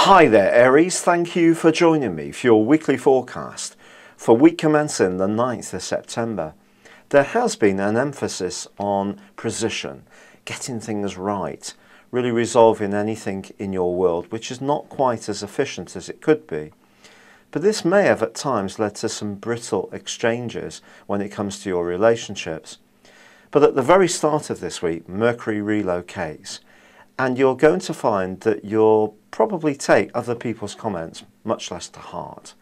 Hi there Aries, thank you for joining me for your weekly forecast for week commencing the 9th of September. There has been an emphasis on precision, getting things right, really resolving anything in your world which is not quite as efficient as it could be. But this may have at times led to some brittle exchanges when it comes to your relationships. But at the very start of this week, Mercury relocates, and you're going to find that you'll probably take other people's comments much less to heart.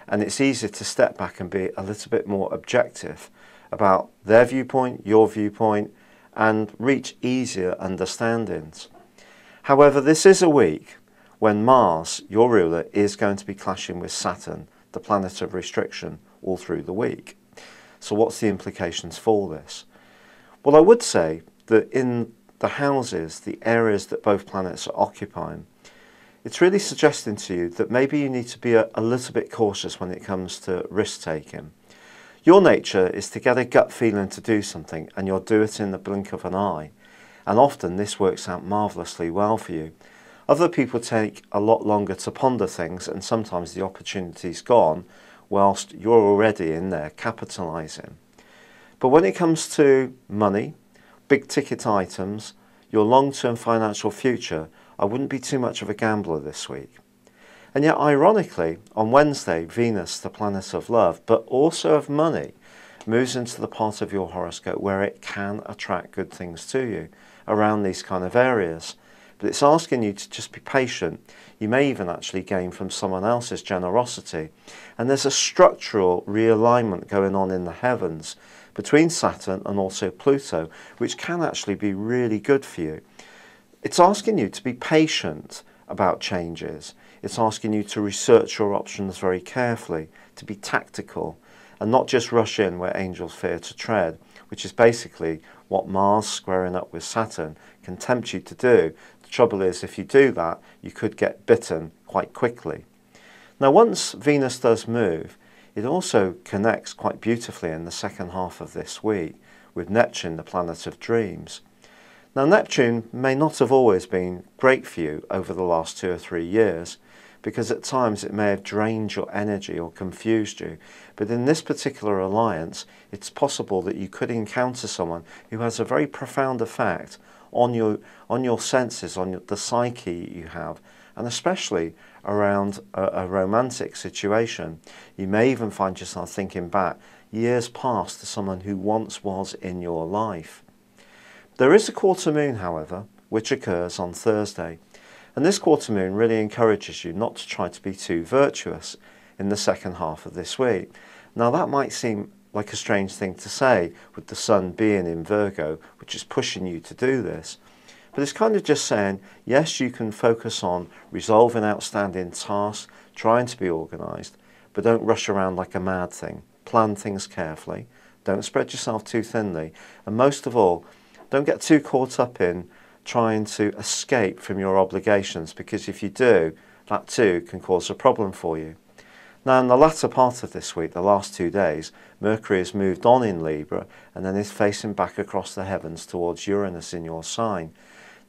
And it's easier to step back and be a little bit more objective about their viewpoint, your viewpoint, and reach easier understandings. However, this is a week when Mars, your ruler, is going to be clashing with Saturn, the planet of restriction, all through the week. So what's the implications for this? Well, I would say that in the houses, the areas that both planets are occupying, it's really suggesting to you that maybe you need to be a little bit cautious when it comes to risk taking. Your nature is to get a gut feeling to do something and you'll do it in the blink of an eye. And often this works out marvellously well for you. Other people take a lot longer to ponder things and sometimes the opportunity's gone whilst you're already in there capitalising. But when it comes to money, big ticket items, your long-term financial future, I wouldn't be too much of a gambler this week. And yet ironically, on Wednesday, Venus, the planet of love, but also of money, moves into the part of your horoscope where it can attract good things to you around these kind of areas. But it's asking you to just be patient. You may even actually gain from someone else's generosity. And there's a structural realignment going on in the heavens between Saturn and also Pluto, which can actually be really good for you. It's asking you to be patient about changes. It's asking you to research your options very carefully, to be tactical, and not just rush in where angels fear to tread, which is basically what Mars squaring up with Saturn can tempt you to do. The trouble is, if you do that, you could get bitten quite quickly. Now, once Venus does move, it also connects quite beautifully in the second half of this week with Neptune, the planet of dreams. Now, Neptune may not have always been great for you over the last 2 or 3 years, because at times it may have drained your energy or confused you. But in this particular alliance, it's possible that you could encounter someone who has a very profound effect on your senses, on the psyche you have, and especially around a romantic situation. You may even find yourself thinking back years past to someone who once was in your life. There is a quarter moon, however, which occurs on Thursday. And this quarter moon really encourages you not to try to be too virtuous in the second half of this week. Now, that might seem like a strange thing to say with the sun being in Virgo, which is pushing you to do this. But it's kind of just saying, yes, you can focus on resolving outstanding tasks, trying to be organised, but don't rush around like a mad thing. Plan things carefully. Don't spread yourself too thinly. And most of all, don't get too caught up in trying to escape from your obligations, because if you do, that too can cause a problem for you. Now, in the latter part of this week, the last 2 days, Mercury has moved on in Libra and then is facing back across the heavens towards Uranus in your sign.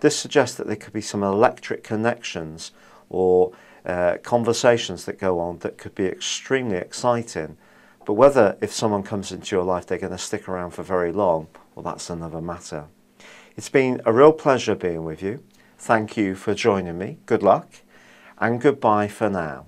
This suggests that there could be some electric connections or conversations that go on that could be extremely exciting. But whether, if someone comes into your life, they're going to stick around for very long, well, that's another matter. It's been a real pleasure being with you. Thank you for joining me. Good luck and goodbye for now.